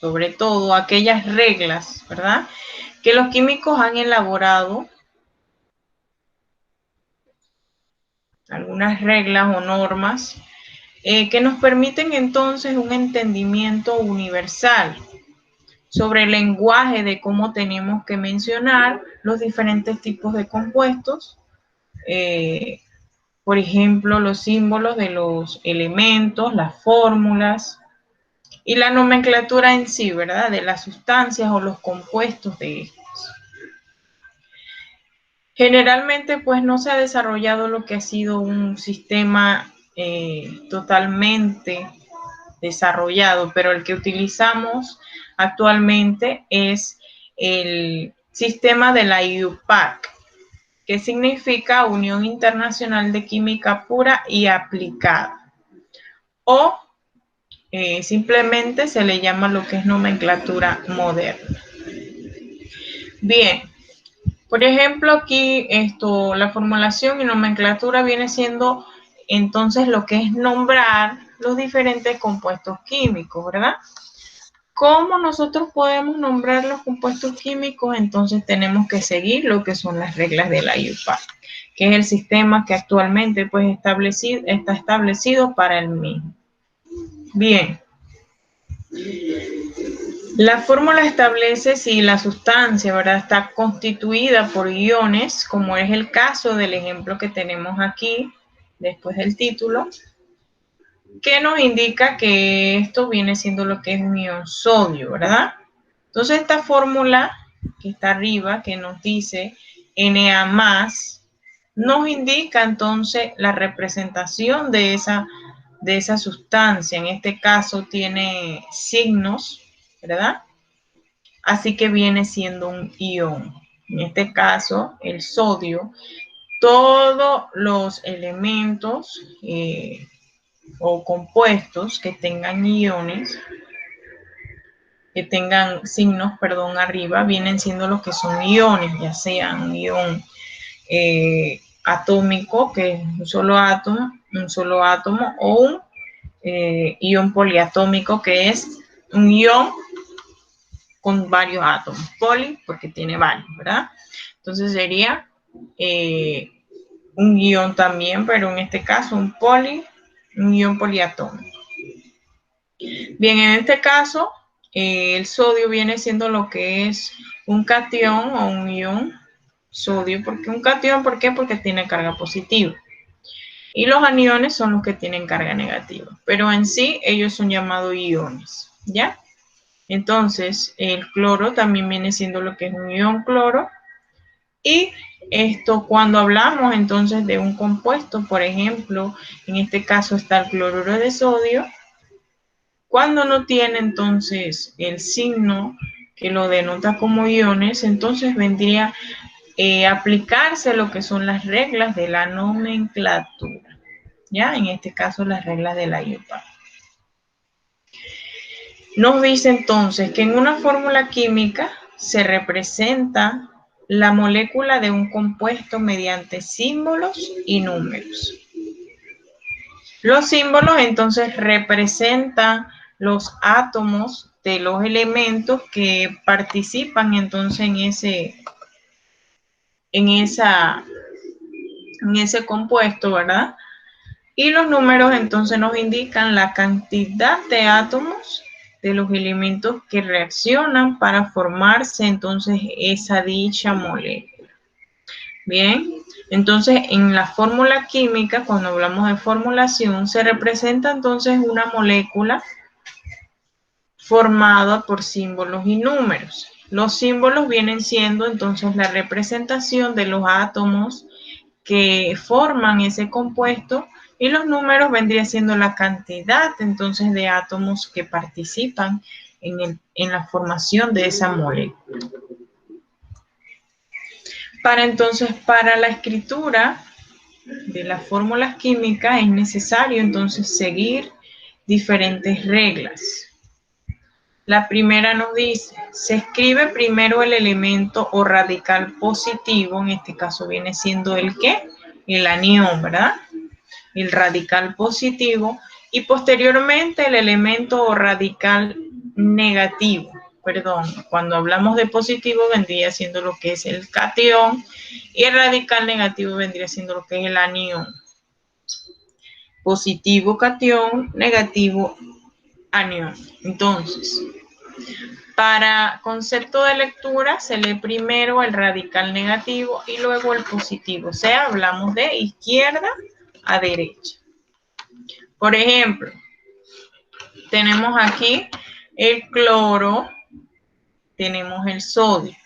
sobre todo aquellas reglas, ¿verdad?, que los químicos han elaborado, algunas reglas o normas que nos permiten entonces un entendimiento universal sobre el lenguaje de cómo tenemos que mencionar los diferentes tipos de compuestos, por ejemplo, los símbolos de los elementos, las fórmulas y la nomenclatura en sí, ¿verdad?, de las sustancias o los compuestos de estos. Generalmente, pues no se ha desarrollado lo que ha sido un sistema totalmente desarrollado, pero el que utilizamos actualmente es el sistema de la IUPAC, que significa Unión Internacional de Química Pura y Aplicada, o simplemente se le llama lo que es nomenclatura moderna. Bien, por ejemplo, aquí la formulación y nomenclatura viene siendo entonces lo que es nombrar los diferentes compuestos químicos, ¿verdad? ¿Cómo nosotros podemos nombrar los compuestos químicos? Entonces tenemos que seguir lo que son las reglas de la IUPAC, que es el sistema que actualmente pues está establecido para el mismo. Bien. La fórmula establece si la sustancia, ¿verdad?, está constituida por iones, como es el caso del ejemplo que tenemos aquí, después del título, que nos indica que esto viene siendo lo que es un ion sodio, ¿verdad? Entonces esta fórmula que está arriba, que nos dice Na+, nos indica entonces la representación de esa sustancia. En este caso tiene signos, ¿verdad? Así que viene siendo un ion. En este caso, el sodio, todos los elementos o compuestos que tengan iones, que tengan signos, perdón, arriba, vienen siendo los que son iones, ya sean un ion atómico, que es un solo átomo, o un ion poliatómico, que es un ion con varios átomos. Poli, porque tiene varios, ¿verdad? Entonces sería un ion también, pero en este caso un ion poliatómico. Bien, en este caso, el sodio viene siendo lo que es un catión o un ion sodio. ¿Por qué un catión? ¿Por qué? Porque tiene carga positiva. Y los aniones son los que tienen carga negativa. Pero en sí, ellos son llamados iones, ¿ya? Entonces, el cloro también viene siendo lo que es un ion cloro. Y cuando hablamos entonces de un compuesto, por ejemplo, en este caso está el cloruro de sodio, cuando no tiene entonces el signo que lo denota como iones, entonces vendría a aplicarse lo que son las reglas de la nomenclatura, ¿ya? En este caso las reglas de la IUPAC. Nos dice entonces que en una fórmula química se representa la molécula de un compuesto mediante símbolos y números. Los símbolos entonces representan los átomos de los elementos que participan entonces en ese compuesto, ¿verdad? Y los números entonces nos indican la cantidad de átomos de los elementos que reaccionan para formarse entonces esa dicha molécula. Bien, entonces en la fórmula química, cuando hablamos de formulación, se representa entonces una molécula formada por símbolos y números. Los símbolos vienen siendo entonces la representación de los átomos que forman ese compuesto, y los números vendría siendo la cantidad entonces de átomos que participan en la formación de esa molécula. Para la escritura de las fórmulas químicas es necesario entonces seguir diferentes reglas. La primera nos dice, se escribe primero el elemento o radical positivo, en este caso viene siendo el ¿qué? El anión, ¿verdad? El radical positivo, y posteriormente el elemento o radical negativo, perdón, cuando hablamos de positivo vendría siendo lo que es el catión y el radical negativo vendría siendo lo que es el anión. Positivo catión, negativo anión. Entonces, para concepto de lectura se lee primero el radical negativo y luego el positivo, o sea, hablamos de izquierda a derecha. Por ejemplo, tenemos aquí el cloro, tenemos el sodio.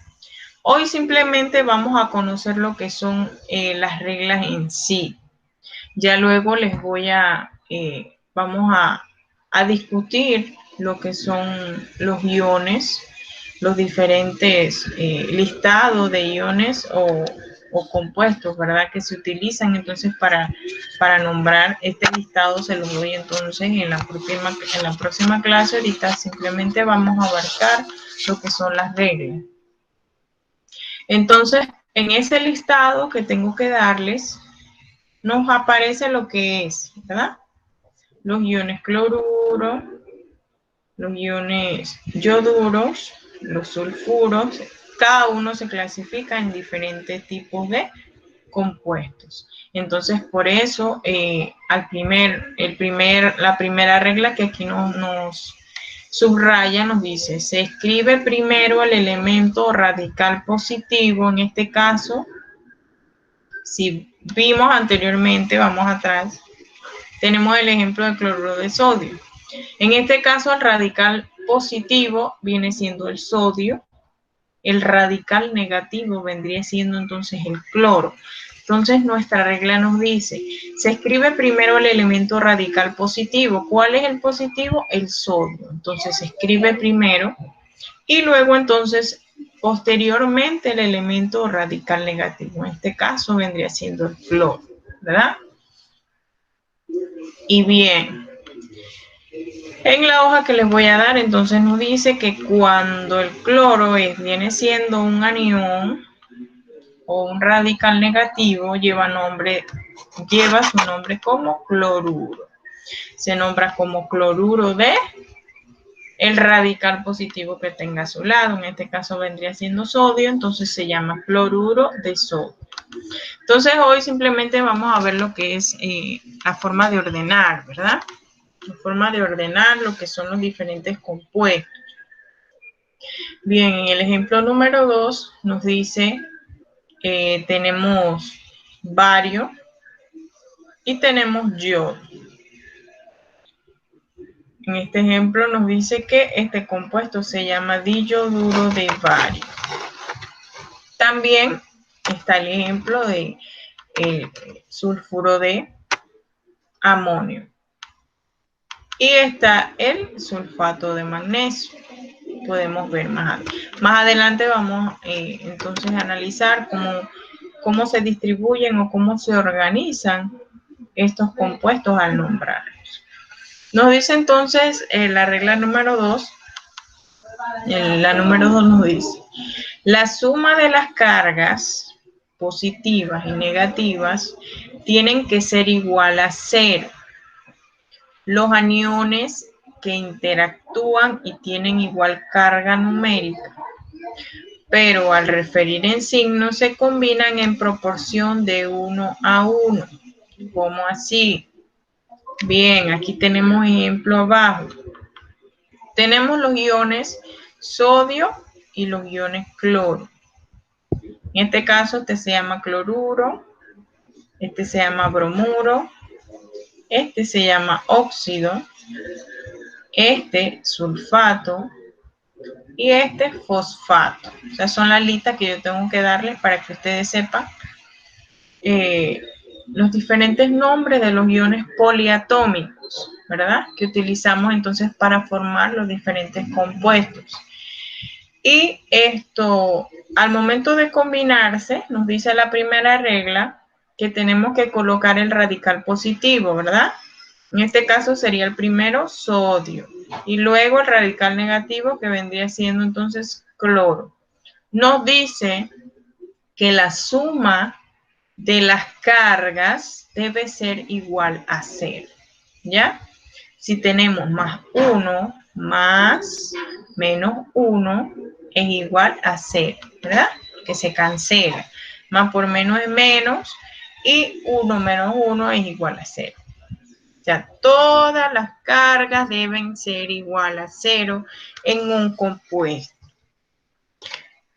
Hoy simplemente vamos a conocer lo que son las reglas en sí. Ya luego les voy a, vamos a discutir lo que son los iones, los diferentes listados de iones o compuestos, ¿verdad? Que se utilizan entonces para nombrar este listado, se los doy entonces en la próxima clase. Ahorita simplemente vamos a abarcar lo que son las reglas. Entonces, en ese listado que tengo que darles, nos aparece lo que es, ¿verdad? Los iones cloruro, los iones yoduros, los sulfuros, cada uno se clasifica en diferentes tipos de compuestos. Entonces, por eso, la primera regla que aquí nos subraya nos dice, se escribe primero el elemento radical positivo, en este caso, si vimos anteriormente, vamos atrás, tenemos el ejemplo del cloruro de sodio. En este caso, el radical positivo viene siendo el sodio, el radical negativo vendría siendo entonces el cloro. Entonces, nuestra regla nos dice, se escribe primero el elemento radical positivo. ¿Cuál es el positivo? El sodio. Entonces, se escribe primero y luego entonces, posteriormente, el elemento radical negativo. En este caso, vendría siendo el cloro, ¿verdad? Y bien, en la hoja que les voy a dar, entonces nos dice que cuando el cloro viene siendo un anión o un radical negativo, lleva su nombre como cloruro. Se nombra como cloruro de el radical positivo que tenga a su lado. En este caso vendría siendo sodio, entonces se llama cloruro de sodio. Entonces hoy simplemente vamos a ver lo que es la forma de ordenar, ¿verdad? La forma de ordenar lo que son los diferentes compuestos. Bien, en el ejemplo número 2 nos dice, tenemos bario y tenemos yodo. En este ejemplo nos dice que este compuesto se llama diyoduro de bario. También está el ejemplo de sulfuro de amonio. Y está el sulfato de magnesio. Podemos ver más adelante. Vamos entonces a analizar cómo se distribuyen o cómo se organizan estos compuestos al nombrarlos. Nos dice entonces la regla número 2. La número 2 nos dice, la suma de las cargas positivas y negativas tienen que ser igual a 0. Los aniones que interactúan y tienen igual carga numérica, pero al referir en signos se combinan en proporción de 1 a 1. ¿Cómo así? Bien, aquí tenemos ejemplo abajo. Tenemos los iones sodio y los iones cloro. En este caso, este se llama cloruro, este se llama bromuro, este se llama óxido, este sulfato y este fosfato. O sea, son las listas que yo tengo que darles para que ustedes sepan los diferentes nombres de los iones poliatómicos, ¿verdad? Que utilizamos entonces para formar los diferentes compuestos. Y esto, al momento de combinarse, nos dice la primera regla que tenemos que colocar el radical positivo, ¿verdad? En este caso sería el primero sodio y luego el radical negativo que vendría siendo entonces cloro. Nos dice que la suma de las cargas debe ser igual a 0, ¿ya? Si tenemos más 1, más menos 1 es igual a 0, ¿verdad? Que se cancela. Más por menos es menos y 1 menos 1 es igual a 0. O sea, todas las cargas deben ser igual a 0 en un compuesto.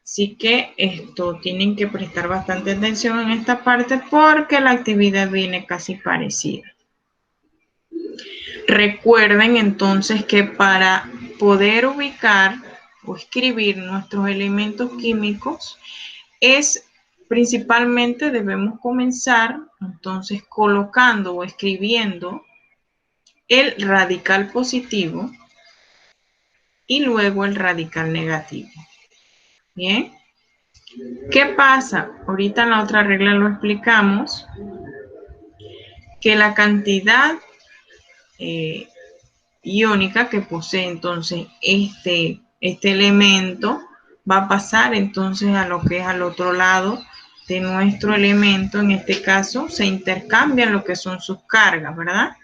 Así que esto tienen que prestar bastante atención en esta parte porque la actividad viene casi parecida. Recuerden entonces que para poder ubicar o escribir nuestros elementos químicos principalmente debemos comenzar entonces colocando o escribiendo el radical positivo y luego el radical negativo. Bien. ¿Qué pasa? Ahorita en la otra regla lo explicamos, que la cantidad iónica que posee entonces este elemento va a pasar entonces a lo que es al otro lado de nuestro elemento. En este caso se intercambian lo que son sus cargas, ¿verdad?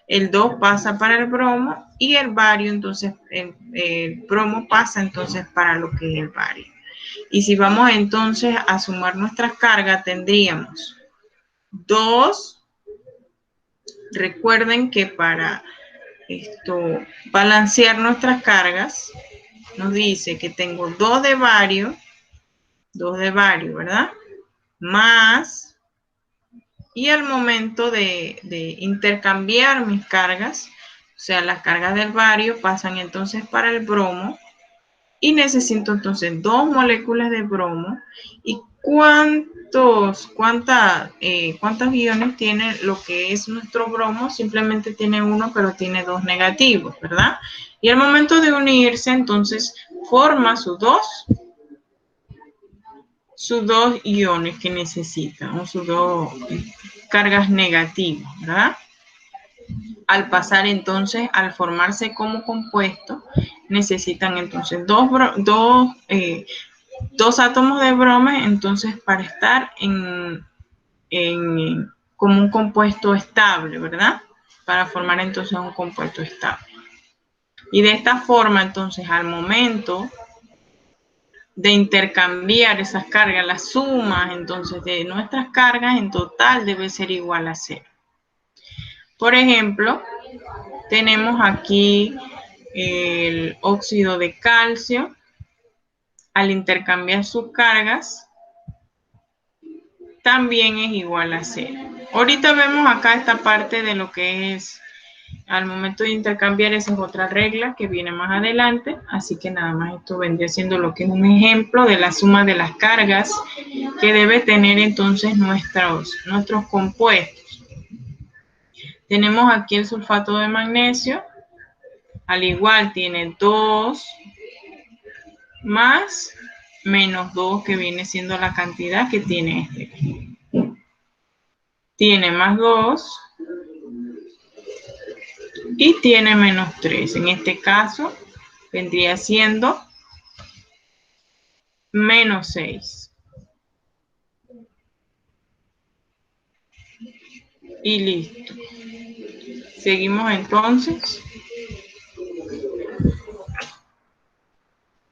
El 2 pasa para el bromo y el bario, entonces el bromo pasa entonces para lo que es el bario. Y si vamos entonces a sumar nuestras cargas, tendríamos 2. Recuerden que para balancear nuestras cargas, nos dice que tengo 2 de bario, ¿verdad? Más, y al momento de intercambiar mis cargas, o sea, las cargas del bario pasan entonces para el bromo, y necesito entonces 2 moléculas de bromo. ¿Y cuántos iones tiene lo que es nuestro bromo? Simplemente tiene 1, pero tiene 2 negativos, ¿verdad? Y al momento de unirse, entonces forma sus dos iones que necesitan, o sus 2 cargas negativas, ¿verdad? Al pasar entonces, al formarse como compuesto, necesitan entonces dos átomos de bromo, entonces para estar como un compuesto estable, ¿verdad? Para formar entonces un compuesto estable. Y de esta forma, entonces, al momento de intercambiar esas cargas, las sumas entonces de nuestras cargas en total debe ser igual a 0. Por ejemplo, tenemos aquí el óxido de calcio. Al intercambiar sus cargas, también es igual a 0. Ahorita vemos acá esta parte de lo que es, al momento de intercambiar, esa es otra regla que viene más adelante, así que nada más esto vendría siendo lo que es un ejemplo de la suma de las cargas que debe tener entonces nuestros compuestos. Tenemos aquí el sulfato de magnesio, al igual tiene 2 más menos 2, que viene siendo la cantidad que tiene este. Tiene más 2 y tiene menos 3. En este caso vendría siendo menos 6. Y listo. Seguimos entonces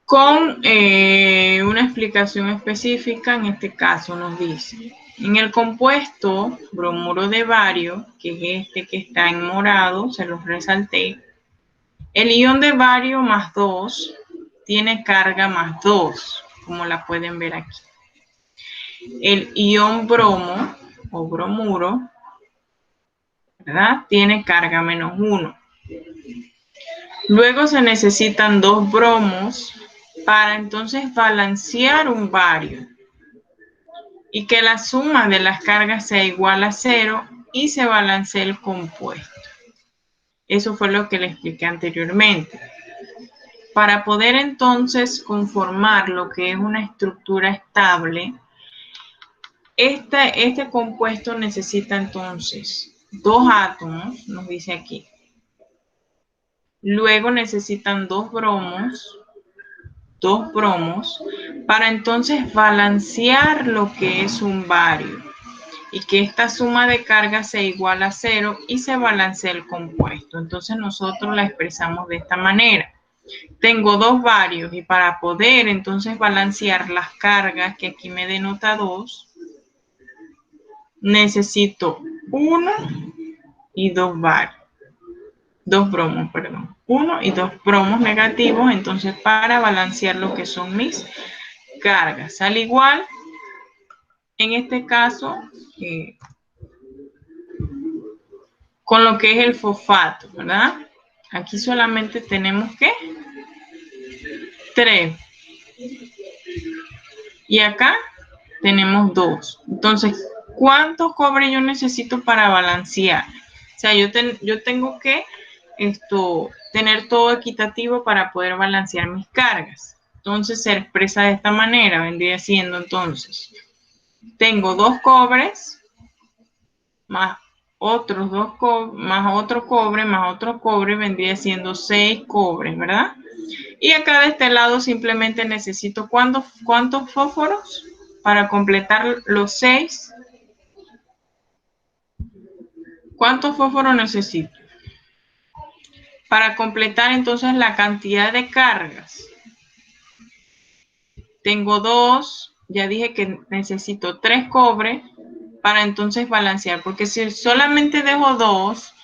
con una explicación específica. En este caso nos dice, en el compuesto bromuro de bario, que es este que está en morado, se los resalté, el ion de bario más 2 tiene carga más 2, como la pueden ver aquí. El ion bromo o bromuro, ¿verdad?, tiene carga menos 1. Luego se necesitan 2 bromos para entonces balancear un bario y que la suma de las cargas sea igual a 0 y se balancee el compuesto. Eso fue lo que le expliqué anteriormente. Para poder entonces conformar lo que es una estructura estable, este compuesto necesita entonces 2 átomos, nos dice aquí. Luego necesitan 2 bromos para entonces balancear lo que es un bario y que esta suma de cargas sea igual a 0 y se balancee el compuesto. Entonces nosotros la expresamos de esta manera. Tengo dos varios y para poder entonces balancear las cargas, que aquí me denota 2, necesito 1 y 2 varios. 2 bromos, perdón. 1 y 2 bromos negativos, entonces para balancear lo que son mis cargas. Al igual, en este caso, con lo que es el fosfato, ¿verdad? Aquí solamente tenemos que 3. Y acá tenemos 2. Entonces, ¿cuánto cobre yo necesito para balancear? O sea, yo tengo que tener todo equitativo para poder balancear mis cargas. Entonces, se expresa de esta manera, vendría siendo entonces, tengo 2 cobres, más otros 2 cobres, más otro cobre, vendría siendo 6 cobres, ¿verdad? Y acá de este lado simplemente necesito ¿cuántos fósforos? Para completar los 6. ¿Cuántos fósforos necesito? Para completar entonces la cantidad de cargas. Tengo 2, ya dije que necesito 3 cobre para entonces balancear, porque si solamente dejo 2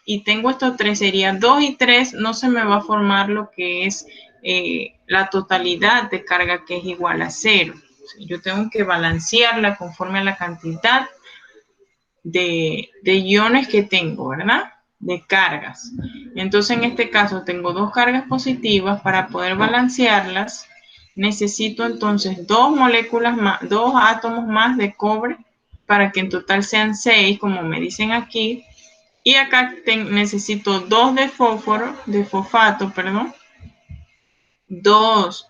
y tengo estos 3, sería 2 y 3, no se me va a formar lo que es la totalidad de carga, que es igual a 0. Yo tengo que balancearla conforme a la cantidad de iones que tengo, ¿verdad? De cargas. Entonces, en este caso, tengo 2 cargas positivas. Para poder balancearlas, necesito entonces 2 moléculas más, 2 átomos más de cobre, para que en total sean 6, como me dicen aquí. Y acá necesito 2 de fosfato, perdón. 2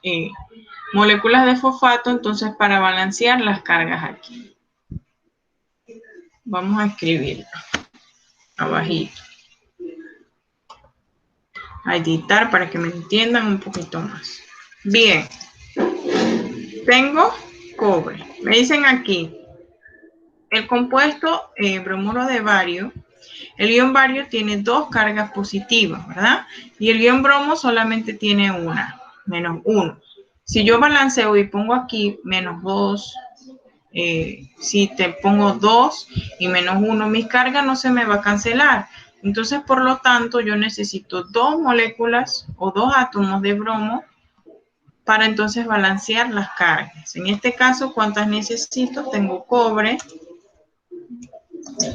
moléculas de fosfato, entonces para balancear las cargas aquí. Vamos a escribirlo abajito. A editar para que me entiendan un poquito más. Bien. Tengo cobre. Me dicen aquí, el compuesto bromuro de bario, el ion bario tiene 2 cargas positivas, ¿verdad? Y el ion bromo solamente tiene una, menos 1. Si yo balanceo y pongo aquí menos 2, si te pongo 2 y menos 1, mis cargas no se me va a cancelar. Entonces, por lo tanto, yo necesito 2 moléculas o 2 átomos de bromo para entonces balancear las cargas. En este caso, ¿cuántas necesito? Tengo cobre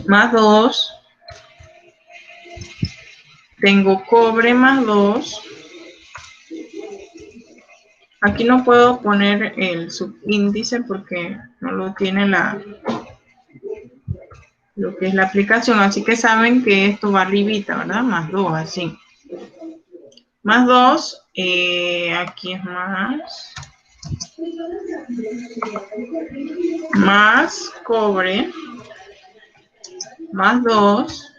más 2. Tengo cobre más 2. Aquí no puedo poner el subíndice porque no lo tiene lo que es la aplicación. Así que saben que esto va arribita, ¿verdad? Más 2, así. Más 2. Aquí es más. Más cobre. Más 2.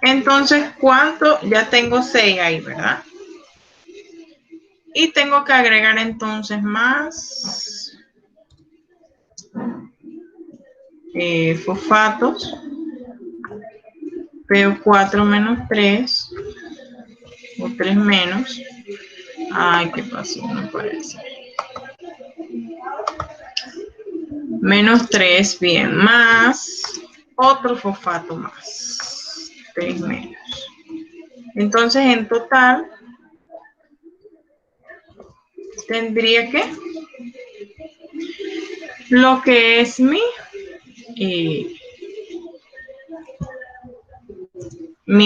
Entonces, ¿cuánto? Ya tengo 6 ahí, ¿verdad? Y tengo que agregar entonces más fosfatos. PO4 menos 3. O 3 menos. Ay, ¿qué pasó? No parece. Menos 3, bien. Más otro fosfato más. 3 menos. Entonces, en total, tendría que lo que es mi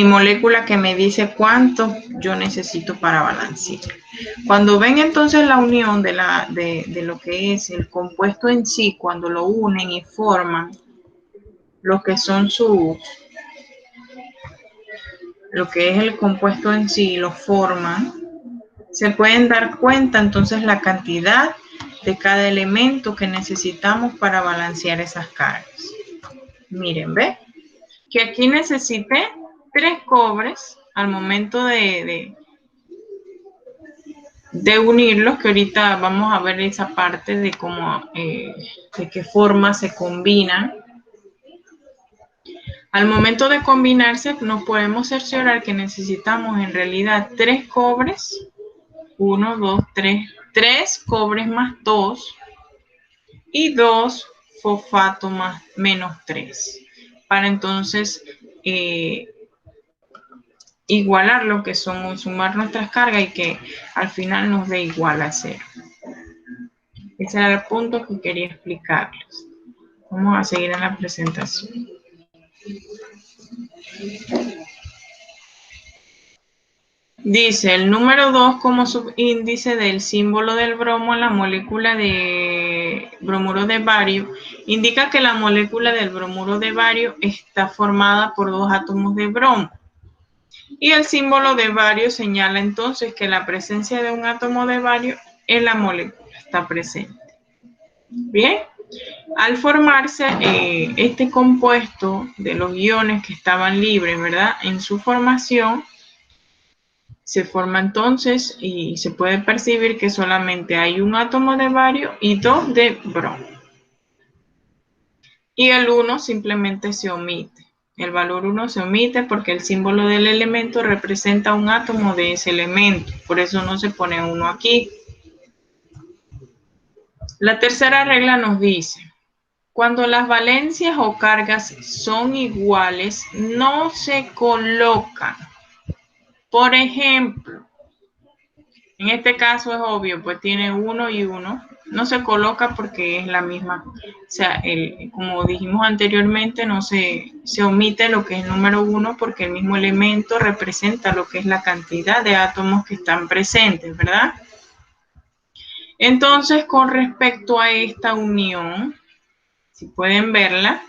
molécula que me dice cuánto yo necesito para balancear. Cuando ven entonces la unión de lo que es el compuesto en sí, cuando lo unen y forman lo que son lo que es el compuesto en sí, lo forman, se pueden dar cuenta entonces la cantidad de cada elemento que necesitamos para balancear esas cargas. Miren, ¿ve? Que aquí necesité 3 cobres al momento de unirlos, que ahorita vamos a ver esa parte de cómo, de qué forma se combinan. Al momento de combinarse, nos podemos cerciorar que necesitamos en realidad 3 cobres, 1, 2, 3, 3 cobres más 2 y 2 fosfato más menos 3, para entonces igualar lo que son, sumar nuestras cargas y que al final nos dé igual a 0. Ese era el punto que quería explicarles. Vamos a seguir en la presentación. Dice, el número 2 como subíndice del símbolo del bromo en la molécula de bromuro de bario indica que la molécula del bromuro de bario está formada por 2 átomos de bromo. Y el símbolo de bario señala entonces que la presencia de un átomo de bario en la molécula está presente. Bien, al formarse este compuesto de los iones que estaban libres, ¿verdad? En su formación, se forma entonces y se puede percibir que solamente hay un átomo de bario y 2 de bromo. Y el 1 simplemente se omite. El valor 1 se omite porque el símbolo del elemento representa un átomo de ese elemento. Por eso no se pone 1 aquí. La tercera regla nos dice, cuando las valencias o cargas son iguales, no se colocan. Por ejemplo, en este caso es obvio, pues tiene 1 y 1. No se coloca porque es la misma. O sea, como dijimos anteriormente, no se omite lo que es el número 1 porque el mismo elemento representa lo que es la cantidad de átomos que están presentes, ¿verdad? Entonces, con respecto a esta unión, si pueden verla,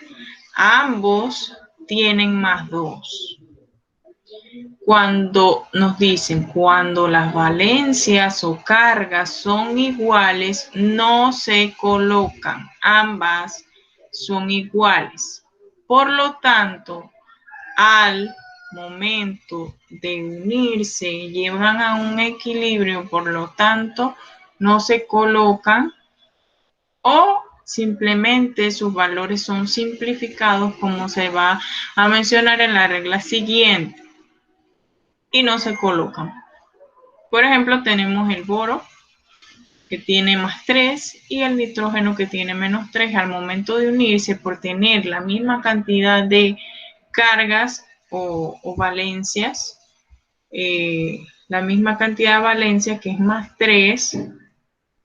ambos tienen más 2. Cuando nos dicen, cuando las valencias o cargas son iguales, no se colocan. Ambas son iguales. Por lo tanto, al momento de unirse, llevan a un equilibrio, por lo tanto, no se colocan o simplemente sus valores son simplificados, como se va a mencionar en la regla siguiente. Y no se colocan. Por ejemplo, tenemos el boro que tiene más 3 y el nitrógeno que tiene menos 3. Al momento de unirse, por tener la misma cantidad de cargas o valencias, la misma cantidad de valencias que es más 3,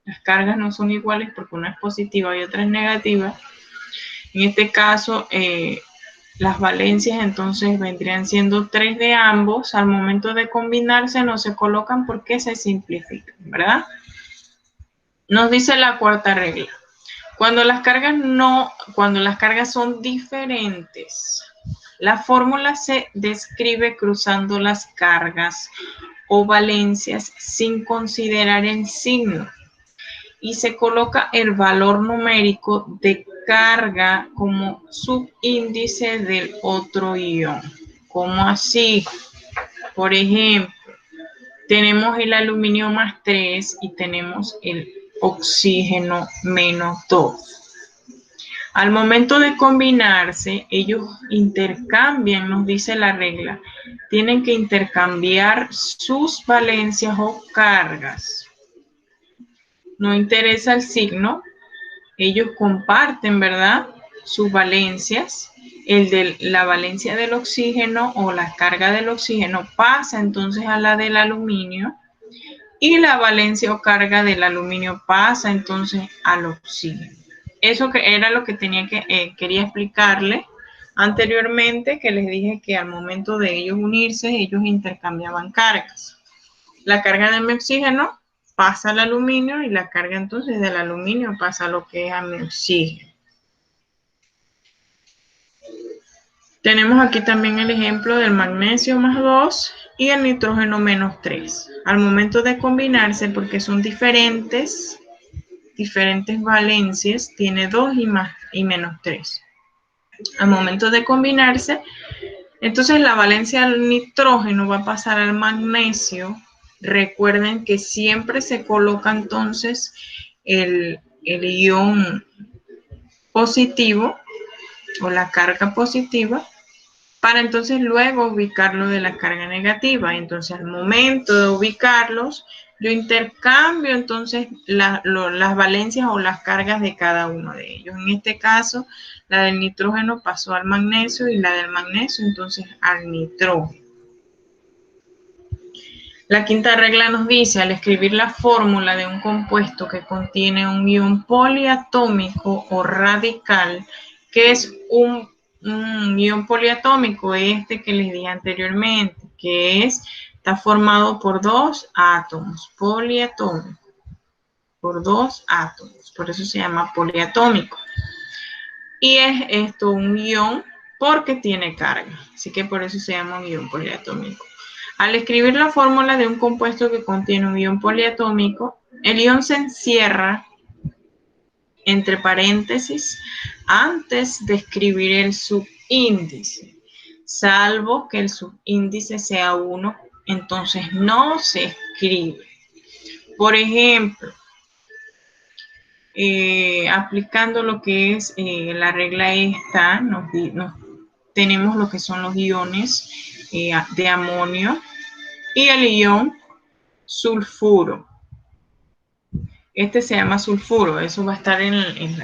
las cargas no son iguales porque una es positiva y otra es negativa. En este caso, las valencias entonces vendrían siendo 3 de ambos. Al momento de combinarse no se colocan porque se simplifican, ¿verdad? Nos dice la cuarta regla. Cuando las cargas son diferentes, la fórmula se describe cruzando las cargas o valencias sin considerar el signo y se coloca el valor numérico de carga como subíndice del otro ion. ¿Cómo así? Por ejemplo, tenemos el aluminio más 3 y tenemos el oxígeno menos 2. Al momento de combinarse, ellos intercambian, nos dice la regla, tienen que intercambiar sus valencias o cargas. No interesa el signo, ellos comparten, ¿verdad? Sus valencias. La valencia del oxígeno o la carga del oxígeno pasa entonces a la del aluminio y la valencia o carga del aluminio pasa entonces al oxígeno. Eso que era lo que quería explicarle anteriormente, que les dije que al momento de ellos unirse, ellos intercambiaban cargas. La carga de mi oxígeno pasa al aluminio y la carga entonces del aluminio pasa a lo que es a mi oxígeno. Tenemos aquí también el ejemplo del magnesio más 2 y el nitrógeno menos 3. Al momento de combinarse, porque son diferentes valencias, tiene 2 y menos 3. Al momento de combinarse, entonces la valencia del nitrógeno va a pasar al magnesio. Recuerden que siempre se coloca entonces el ion positivo o la carga positiva para entonces luego ubicarlo de la carga negativa. Entonces, al momento de ubicarlos, yo intercambio entonces las valencias o las cargas de cada uno de ellos. En este caso, la del nitrógeno pasó al magnesio y la del magnesio entonces al nitrógeno. La quinta regla nos dice, al escribir la fórmula de un compuesto que contiene un ion poliatómico o radical, que es un ion poliatómico, este que les dije anteriormente, que está formado por dos átomos, poliatómico, por dos átomos, por eso se llama poliatómico. Y es esto un ion porque tiene carga, así que por eso se llama un ion poliatómico. Al escribir la fórmula de un compuesto que contiene un ion poliatómico, el ion se encierra entre paréntesis antes de escribir el subíndice, salvo que el subíndice sea 1, entonces no se escribe. Por ejemplo, aplicando lo que es la regla esta, tenemos lo que son los iones de amonio y el ion sulfuro. Este se llama sulfuro, eso va a estar en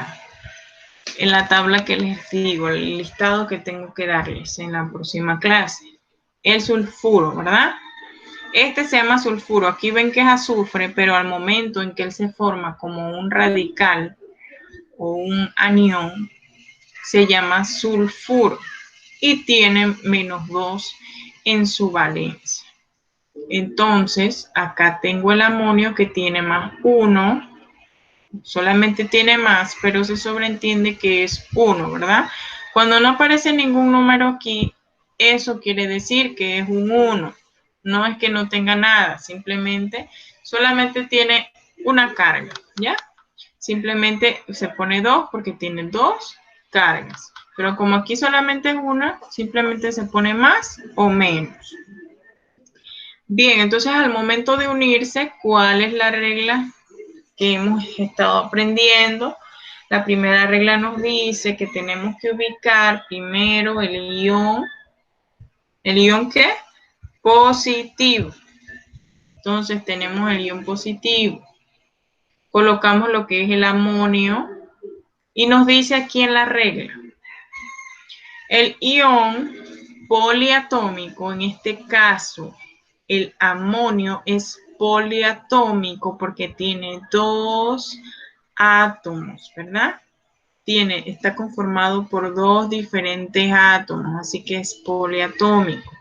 la tabla que les digo, el listado que tengo que darles en la próxima clase. El sulfuro, ¿verdad? Este se llama sulfuro. Aquí ven que es azufre, pero al momento en que él se forma como un radical o un anión, se llama sulfuro y tiene -2 en su valencia. Entonces, acá tengo el amonio que tiene +1, solamente tiene más, pero se sobreentiende que es 1, ¿verdad? Cuando no aparece ningún número aquí, eso quiere decir que es un 1. No es que no tenga nada, simplemente solamente tiene una carga, ¿ya? Simplemente se pone 2 porque tiene 2 cargas. Pero como aquí solamente es una, simplemente se pone más o menos. Bien, entonces al momento de unirse, ¿cuál es la regla que hemos estado aprendiendo? La primera regla nos dice que tenemos que ubicar primero el ion. ¿El ion qué? Positivo. Entonces tenemos el ion positivo. Colocamos lo que es el amonio y nos dice aquí en la regla. El ion poliatómico, en este caso, el amonio es poliatómico porque tiene 2 átomos, ¿verdad? Está conformado por 2 diferentes átomos, así que es poliatómico.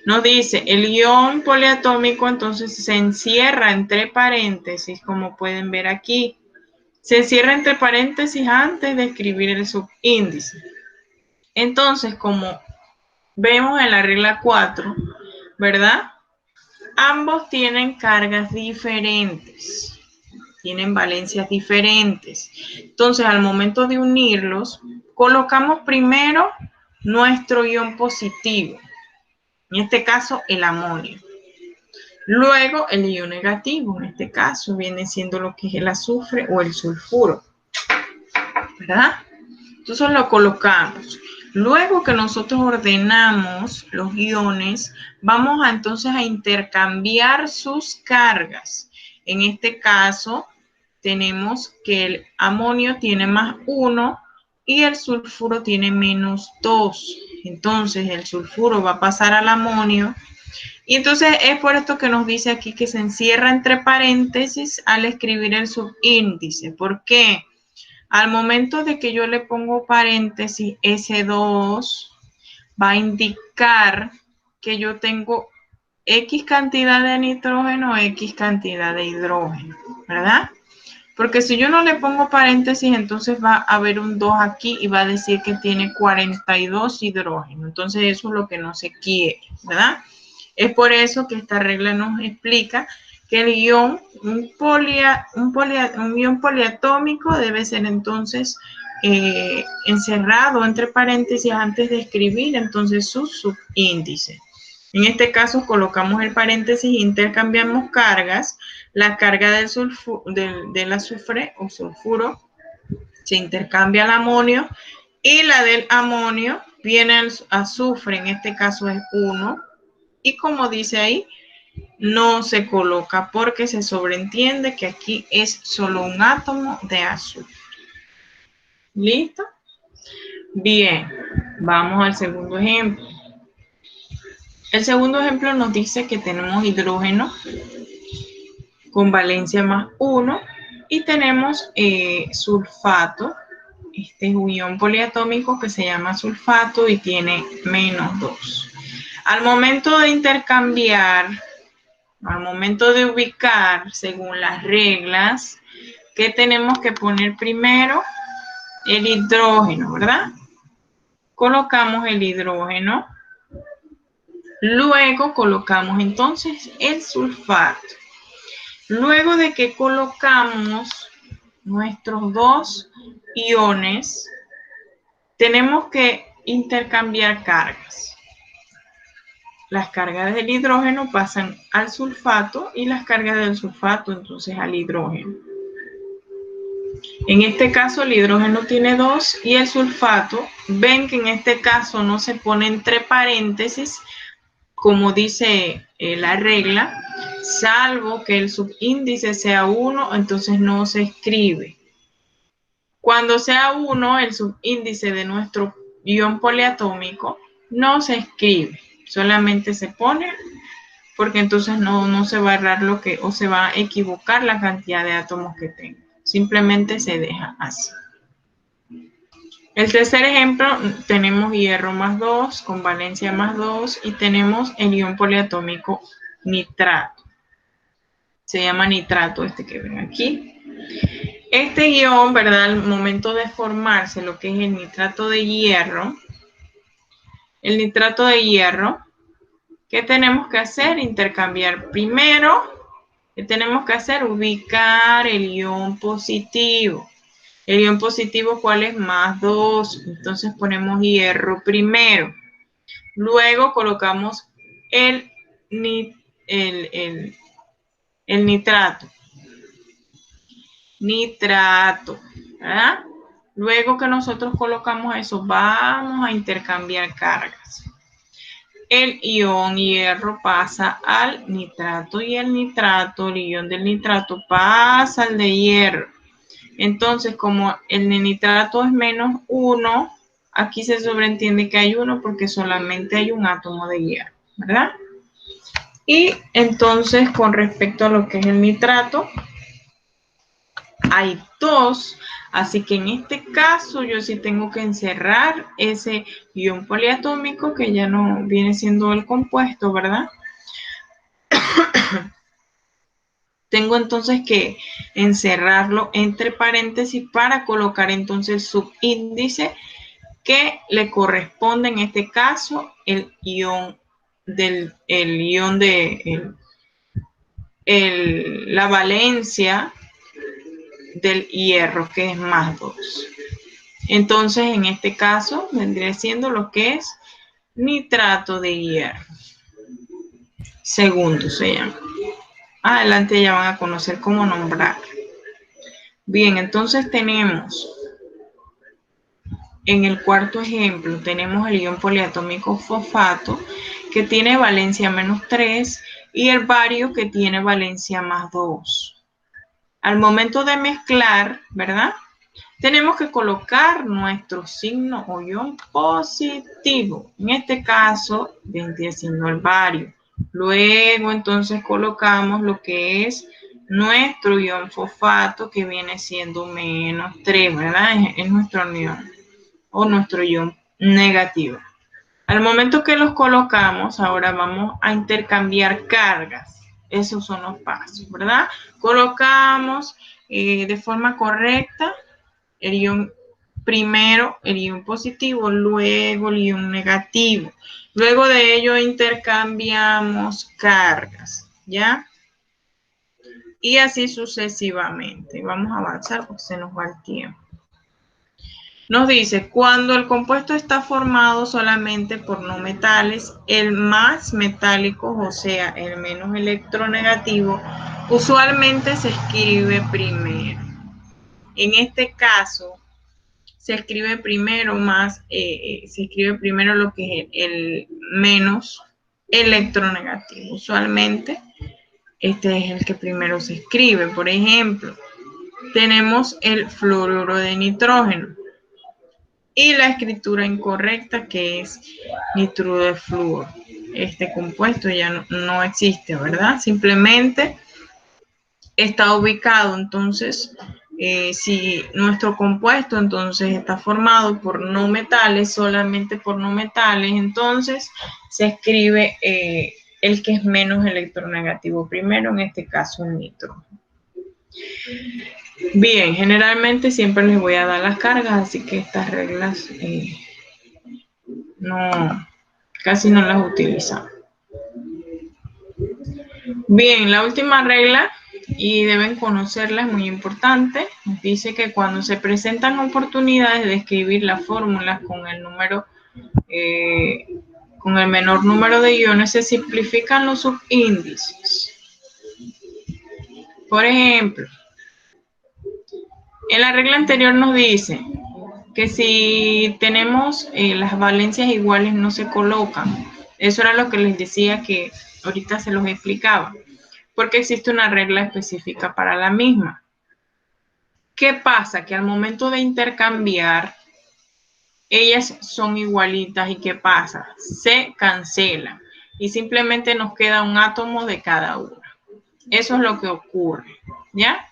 Nos dice, el ion poliatómico entonces se encierra entre paréntesis, como pueden ver aquí. Se encierra entre paréntesis antes de escribir el subíndice. Entonces, como vemos en la regla 4, ¿verdad? Ambos tienen cargas diferentes, tienen valencias diferentes. Entonces, al momento de unirlos, colocamos primero nuestro ion positivo, en este caso el amonio. Luego el ion negativo, en este caso viene siendo lo que es el azufre o el sulfuro, ¿verdad? Entonces lo colocamos. Luego que nosotros ordenamos los iones, vamos entonces a intercambiar sus cargas. En este caso, tenemos que el amonio tiene +1 y el sulfuro tiene -2. Entonces, el sulfuro va a pasar al amonio. Y entonces es por esto que nos dice aquí que se encierra entre paréntesis al escribir el subíndice. ¿Por qué? Al momento de que yo le pongo paréntesis, S2 va a indicar que yo tengo X cantidad de nitrógeno, X cantidad de hidrógeno, ¿verdad? Porque si yo no le pongo paréntesis, entonces va a haber un 2 aquí y va a decir que tiene 42 hidrógeno. Entonces eso es lo que no se quiere, ¿verdad? Es por eso que esta regla nos explica que el ion, un ion poliatómico debe ser entonces encerrado entre paréntesis antes de escribir entonces su subíndice. En este caso colocamos el paréntesis e intercambiamos cargas. La carga del azufre o sulfuro se intercambia al amonio y la del amonio Viene el azufre, en este caso es 1. Y como dice ahí, no se coloca porque se sobreentiende que aquí es solo un átomo de azufre. ¿Listo? Bien, vamos al segundo ejemplo. El segundo ejemplo nos dice que tenemos hidrógeno con valencia más 1 y tenemos sulfato. Este es un ion poliatómico que se llama sulfato y tiene menos 2. Al momento de intercambiar, al momento de ubicar según las reglas, ¿qué tenemos que poner primero? El hidrógeno, ¿verdad? Colocamos el hidrógeno. Luego colocamos entonces el sulfato. Luego de que colocamos nuestros dos iones, tenemos que intercambiar cargas. Las cargas del hidrógeno pasan al sulfato y las cargas del sulfato entonces al hidrógeno. En este caso el hidrógeno tiene 2 y el sulfato, ven que en este caso no se pone entre paréntesis, como dice la regla, salvo que el subíndice sea 1, entonces no se escribe. Cuando sea 1, el subíndice de nuestro ion poliatómico no se escribe, solamente se pone porque entonces no se va a errar lo que, o se va a equivocar la cantidad de átomos que tenga. Simplemente se deja así. El tercer ejemplo, tenemos hierro más 2 con valencia más 2 y tenemos el ion poliatómico nitrato. Se llama nitrato este que ven aquí. Este ion, ¿verdad? Al momento de formarse lo que es el nitrato de hierro, ¿qué tenemos que hacer? Intercambiar primero. ¿Qué tenemos que hacer? Ubicar el ion positivo. El ion positivo, ¿cuál es? Más 2. Entonces ponemos hierro primero. Luego colocamos el nitrato. ¿Verdad? Luego que nosotros colocamos eso, vamos a intercambiar cargas. El ion hierro pasa al nitrato y el ion del nitrato pasa al de hierro. Entonces, como el nitrato es menos 1, aquí se sobreentiende que hay 1 porque solamente hay un átomo de hierro, ¿verdad? Y entonces, con respecto a lo que es el nitrato, hay 2, así que en este caso yo sí tengo que encerrar ese ion poliatómico que ya no viene siendo el compuesto, ¿verdad? Tengo entonces que encerrarlo entre paréntesis para colocar entonces el subíndice que le corresponde en este caso el ion la valencia del hierro, que es más 2. Entonces, en este caso, vendría siendo lo que es nitrato de hierro. Segundo se llama. Adelante ya van a conocer cómo nombrar. Bien, entonces tenemos, en el cuarto ejemplo, tenemos el ion poliatómico fosfato, que tiene valencia menos 3, y el bario, que tiene valencia más 2. Al momento de mezclar, ¿verdad? Tenemos que colocar nuestro signo o ion positivo. En este caso, vendría siendo el bario. Luego, entonces, colocamos lo que es nuestro ion fosfato, que viene siendo menos 3, ¿verdad? Es nuestro ion o nuestro ion negativo. Al momento que los colocamos, ahora vamos a intercambiar cargas. Esos son los pasos, ¿verdad? Colocamos de forma correcta el ion primero, el ion positivo, luego el ion negativo. Luego de ello intercambiamos cargas, ¿ya? Y así sucesivamente. Vamos a avanzar porque se nos va el tiempo. Nos dice, cuando el compuesto está formado solamente por no metales, el más metálico, o sea, el menos electronegativo, usualmente se escribe primero. En este caso, se escribe primero se escribe primero lo que es el menos electronegativo. Usualmente este es el que primero se escribe. Por ejemplo, tenemos el fluoruro de nitrógeno y la escritura incorrecta, que es nitruro de flúor. Este compuesto ya no existe, ¿verdad? Simplemente está ubicado. Entonces, si nuestro compuesto entonces está formado por no metales, solamente por no metales, entonces se escribe el que es menos electronegativo primero, en este caso el nitrógeno. Bien, generalmente siempre les voy a dar las cargas, así que estas reglas casi no las utilizamos. Bien, la última regla, y deben conocerla, es muy importante. Dice que cuando se presentan oportunidades de escribir las fórmulas con el menor número de iones, se simplifican los subíndices. Por ejemplo, en la regla anterior nos dice que si tenemos las valencias iguales no se colocan. Eso era lo que les decía, que ahorita se los explicaba, porque existe una regla específica para la misma. ¿Qué pasa? Que al momento de intercambiar, ellas son igualitas, y ¿qué pasa? Se cancelan y simplemente nos queda un átomo de cada una. Eso es lo que ocurre, ¿ya?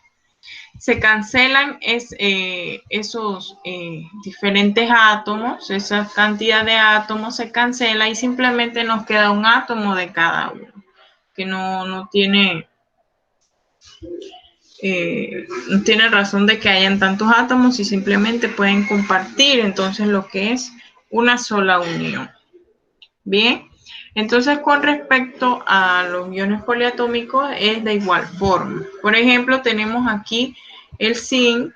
Se cancelan esos diferentes átomos, esa cantidad de átomos se cancela y simplemente nos queda un átomo de cada uno, que no tiene razón de que hayan tantos átomos y simplemente pueden compartir entonces lo que es una sola unión. Bien, entonces con respecto a los iones poliatómicos es de igual forma. Por ejemplo, tenemos aquí el zinc.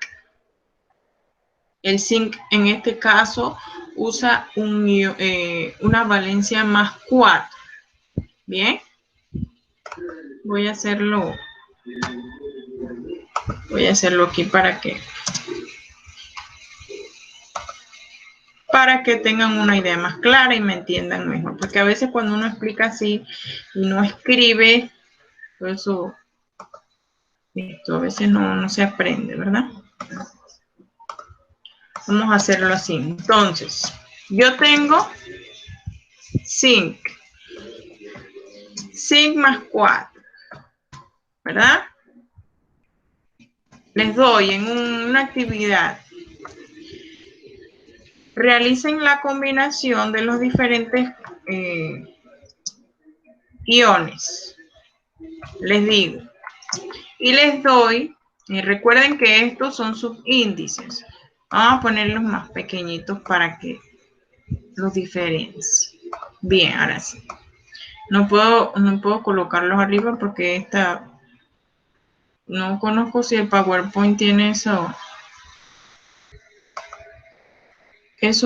El zinc en este caso usa una valencia más 4. Bien, voy a hacerlo aquí para que tengan una idea más clara y me entiendan mejor, porque a veces cuando uno explica así y no escribe, eso a veces no se aprende, ¿verdad? Vamos a hacerlo así. Entonces, yo tengo zinc más 4, ¿verdad? Les doy en una actividad. Realicen la combinación de los diferentes iones. Les digo. Y les doy, y recuerden que estos son subíndices. Vamos a ponerlos más pequeñitos para que los diferencie. Bien, ahora sí. No puedo colocarlos arriba porque no conozco si el PowerPoint tiene eso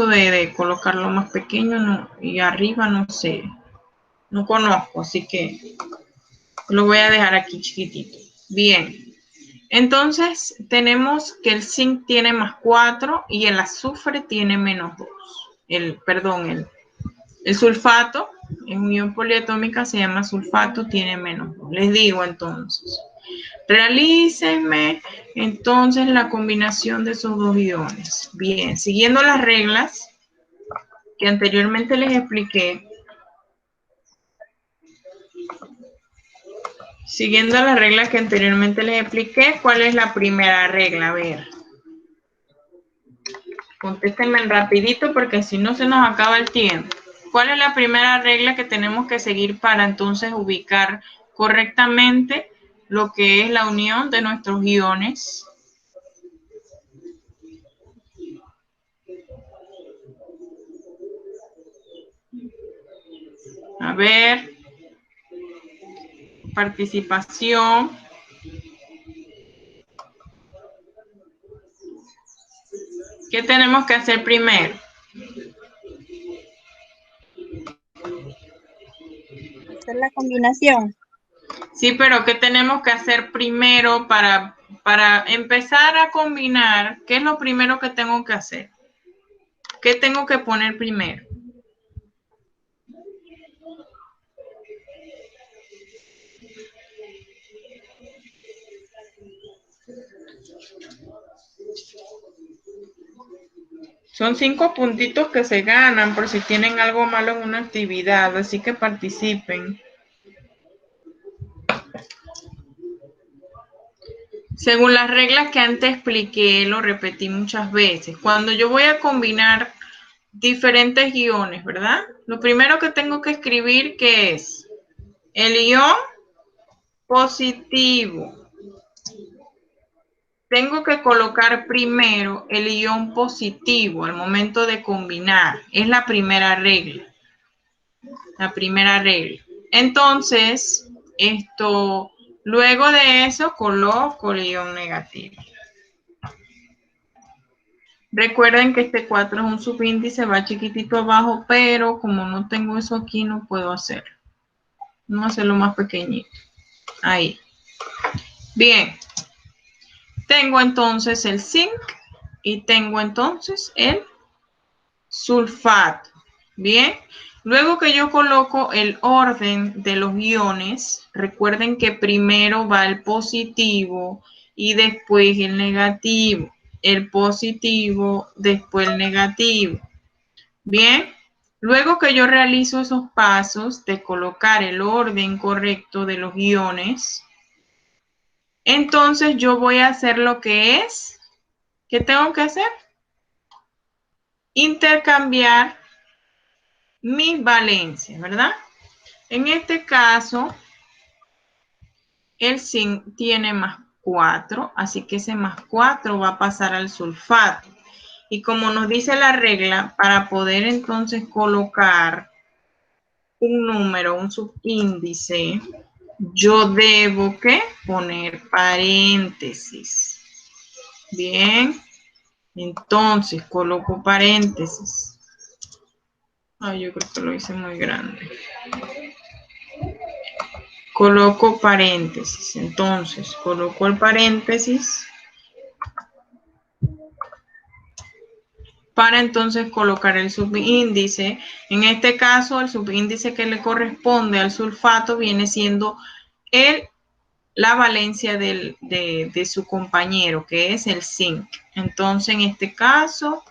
de colocarlo más pequeño, no, y arriba no sé. No conozco, así que lo voy a dejar aquí chiquitito. Bien. Entonces, tenemos que el zinc tiene más 4 y el azufre tiene menos 2. El sulfato, en unión poliatómica se llama sulfato, tiene menos 2. Les digo entonces, realícenme entonces la combinación de esos dos iones. Bien, siguiendo las reglas que anteriormente les expliqué, ¿cuál es la primera regla? A ver. Contéstenme rapidito porque si no se nos acaba el tiempo. ¿Cuál es la primera regla que tenemos que seguir para entonces ubicar correctamente lo que es la unión de nuestros iones? A ver. Participación. ¿Qué tenemos que hacer primero? Hacer la combinación. Sí, pero ¿qué tenemos que hacer primero para empezar a combinar? ¿Qué es lo primero que tengo que hacer? ¿Qué tengo que poner primero? Son 5 puntitos que se ganan por si tienen algo malo en una actividad, así que participen. Según las reglas que antes expliqué, lo repetí muchas veces. Cuando yo voy a combinar diferentes iones, ¿verdad? Lo primero que tengo que escribir, ¿qué es? El ion positivo. Tengo que colocar primero el ion positivo al momento de combinar. Es la primera regla. La primera regla. Entonces, luego de eso coloco el ion negativo. Recuerden que este 4 es un subíndice, va chiquitito abajo, pero como no tengo eso aquí, no puedo hacerlo. Vamos a hacerlo más pequeñito. Ahí. Bien. Tengo entonces el zinc y tengo entonces el sulfato. Bien. Luego que yo coloco el orden de los iones, recuerden que primero va el positivo y después el negativo. El positivo, después el negativo. Bien, luego que yo realizo esos pasos de colocar el orden correcto de los iones, entonces yo voy a hacer lo que es, ¿qué tengo que hacer? Intercambiar mis valencias, ¿verdad? En este caso, el zinc tiene más 4, así que ese más 4 va a pasar al sulfato. Y como nos dice la regla, para poder entonces colocar un número, un subíndice, yo debo ¿qué? Poner paréntesis. Bien, entonces coloco paréntesis. Ay, yo creo que lo hice muy grande. Coloco paréntesis, entonces coloco el paréntesis para entonces colocar el subíndice. En este caso, el subíndice que le corresponde al sulfato viene siendo la valencia de su compañero, que es el zinc. Entonces, en este caso,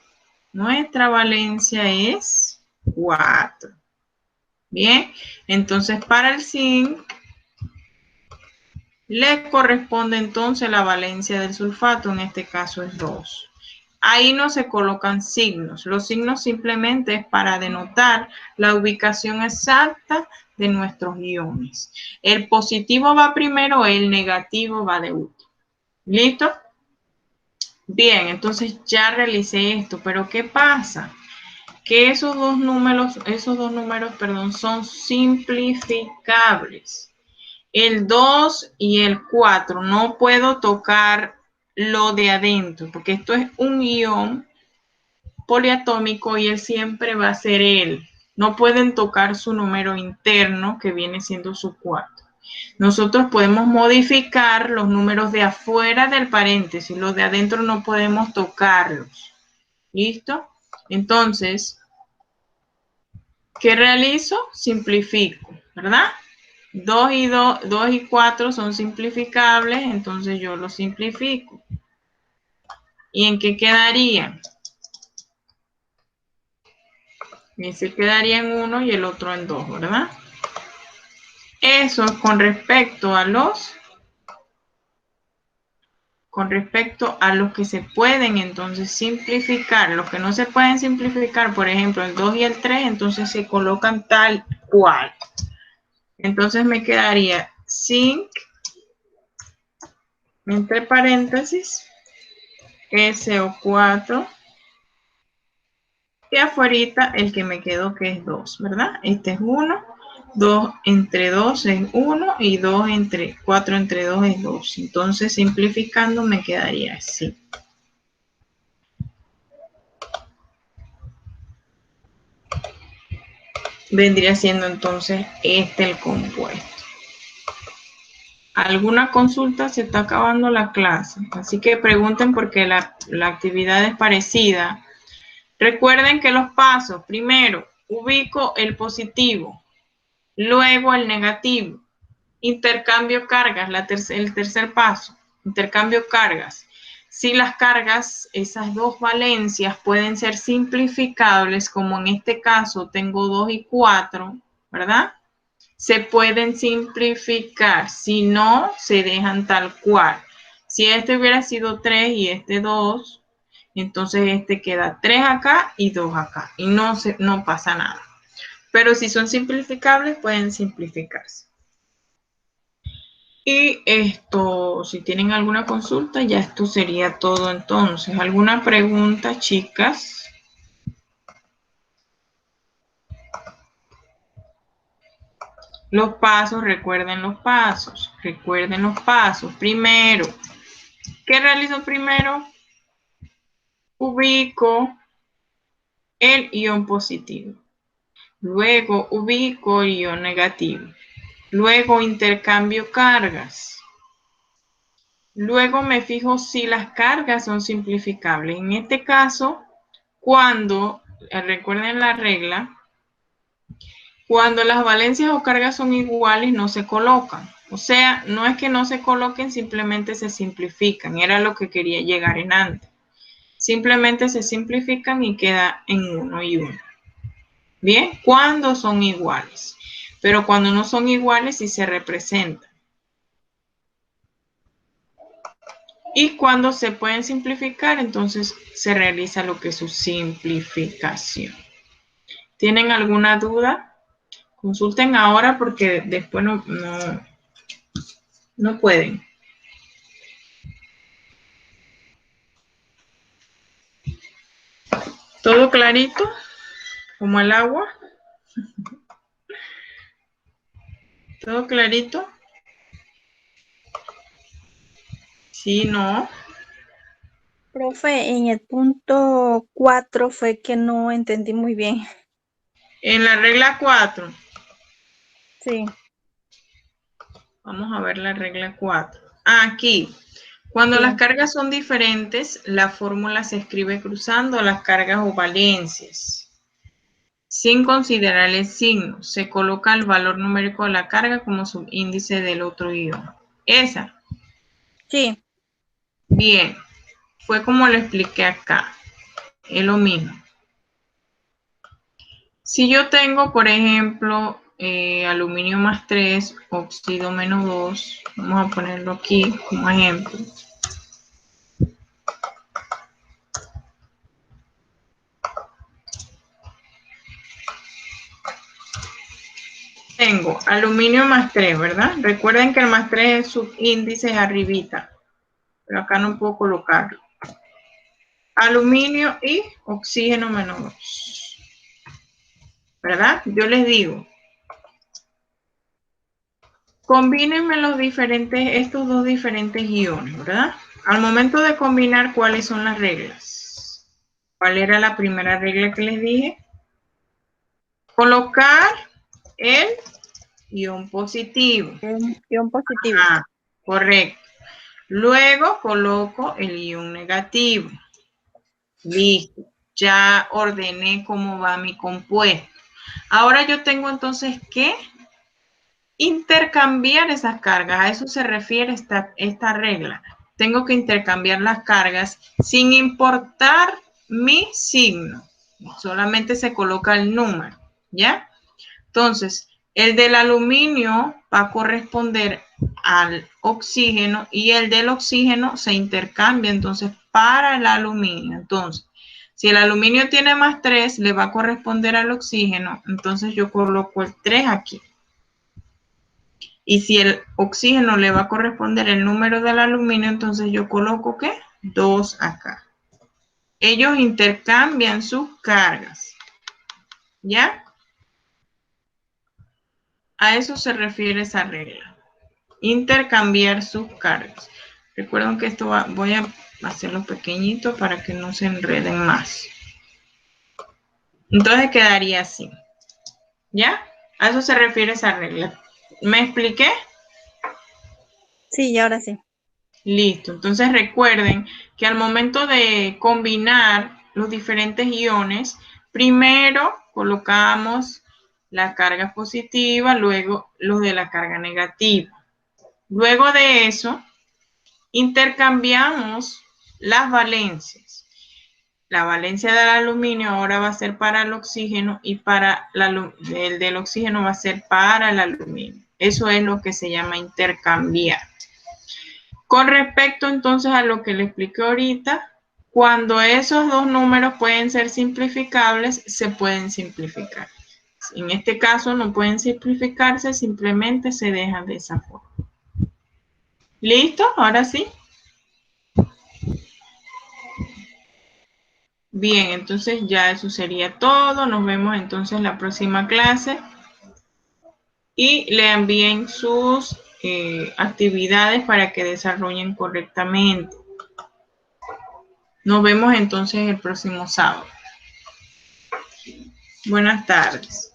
nuestra valencia es 4. Bien, entonces para el zinc le corresponde entonces la valencia del sulfato, en este caso es 2. Ahí no se colocan signos. Los signos simplemente es para denotar la ubicación exacta de nuestros iones. El positivo va primero, el negativo va de último. ¿Listo? Bien, entonces ya realicé esto, pero ¿qué pasa? Que esos dos números, son simplificables. El 2 y el 4 no puedo tocar lo de adentro, porque esto es un ion poliatómico y él siempre va a ser él. No pueden tocar su número interno, que viene siendo su 4. Nosotros podemos modificar los números de afuera del paréntesis, los de adentro no podemos tocarlos. ¿Listo? Entonces, ¿qué realizo? Simplifico, ¿verdad? 2 y 4 son simplificables, entonces yo los simplifico. ¿Y en qué quedarían? Ese quedaría en 1 y el otro en 2, ¿verdad? Eso es con respecto a los que se pueden entonces simplificar. Los que no se pueden simplificar, por ejemplo, el 2 y el 3, entonces se colocan tal cual. Entonces me quedaría zinc, entre paréntesis, SO4, y afuera el que me quedó que es 2, ¿verdad? Este es 1, 2 entre 2 es 1 y 4 entre 2 es 2. Entonces simplificando me quedaría así. Vendría siendo entonces el compuesto. ¿Alguna consulta? Se está acabando la clase, así que pregunten porque la actividad es parecida. Recuerden que los pasos, primero, ubico el positivo, luego el negativo, intercambio cargas, el tercer paso, intercambio cargas. Si las cargas, esas dos valencias pueden ser simplificables, como en este caso tengo 2 y 4, ¿verdad? Se pueden simplificar, si no, se dejan tal cual. Si este hubiera sido 3 y este 2, entonces este queda 3 acá y 2 acá, y no pasa nada. Pero si son simplificables, pueden simplificarse. Y esto, si tienen alguna consulta, ya esto sería todo entonces. ¿Alguna pregunta, chicas? Los pasos, recuerden los pasos. Recuerden los pasos. Primero, ¿qué realizo primero? Ubico el ion positivo. Luego ubico el ion negativo. Luego intercambio cargas. Luego me fijo si las cargas son simplificables. En este caso, cuando, recuerden la regla, cuando las valencias o cargas son iguales no se colocan. O sea, no es que no se coloquen, simplemente se simplifican. Era lo que quería llegar en antes. Simplemente se simplifican y queda en 1 y 1. Bien, cuando son iguales. Pero cuando no son iguales sí se representan. Y cuando se pueden simplificar, entonces se realiza lo que es su simplificación. ¿Tienen alguna duda? Consulten ahora porque después no pueden. ¿Todo clarito? ¿Como el agua? ¿Todo clarito? Sí, no. Profe, en el punto 4 fue que no entendí muy bien. En la regla 4. Sí. Vamos a ver la regla 4. Aquí. Cuando Sí. las cargas son diferentes, la fórmula se escribe cruzando las cargas o valencias. Sin considerar el signo, se coloca el valor numérico de la carga como subíndice del otro ion. Esa. Sí. Bien. Fue como lo expliqué acá. Es lo mismo. Si yo tengo, por ejemplo, aluminio más 3, óxido menos 2, vamos a ponerlo aquí como ejemplo. Tengo aluminio más 3, ¿verdad? Recuerden que el más 3 es subíndice arribita, pero acá no puedo colocarlo. Aluminio y oxígeno menos 2, ¿verdad? Yo les digo, combínenme estos dos diferentes iones, ¿verdad? Al momento de combinar, ¿cuáles son las reglas? ¿Cuál era la primera regla que les dije? Colocar el ion positivo. Ion positivo. Ah, correcto. Luego coloco el ion negativo. Listo. Ya ordené cómo va mi compuesto. Ahora yo tengo entonces que intercambiar esas cargas. A eso se refiere esta regla. Tengo que intercambiar las cargas sin importar mi signo. Solamente se coloca el número, ¿ya? Entonces, el del aluminio va a corresponder al oxígeno y el del oxígeno se intercambia entonces para el aluminio. Entonces, si el aluminio tiene más 3, le va a corresponder al oxígeno, entonces yo coloco el 3 aquí. Y si el oxígeno le va a corresponder el número del aluminio, entonces yo coloco ¿qué? 2 acá. Ellos intercambian sus cargas. ¿Ya? A eso se refiere esa regla. Intercambiar sus cargas. Recuerden que esto voy a hacerlo pequeñito para que no se enreden más. Entonces quedaría así. ¿Ya? A eso se refiere esa regla. ¿Me expliqué? Sí, y ahora sí. Listo. Entonces recuerden que al momento de combinar los diferentes iones, primero colocamos la carga positiva, luego los de la carga negativa. Luego de eso, intercambiamos las valencias. La valencia del aluminio ahora va a ser para el oxígeno y el del oxígeno va a ser para el aluminio. Eso es lo que se llama intercambiar. Con respecto entonces a lo que le expliqué ahorita, cuando esos dos números pueden ser simplificables, se pueden simplificar. En este caso no pueden simplificarse, simplemente se dejan de esa forma. ¿Listo? Ahora sí. Bien, entonces ya eso sería todo. Nos vemos entonces en la próxima clase. Y le envíen sus actividades para que desarrollen correctamente. Nos vemos entonces el próximo sábado. Buenas tardes.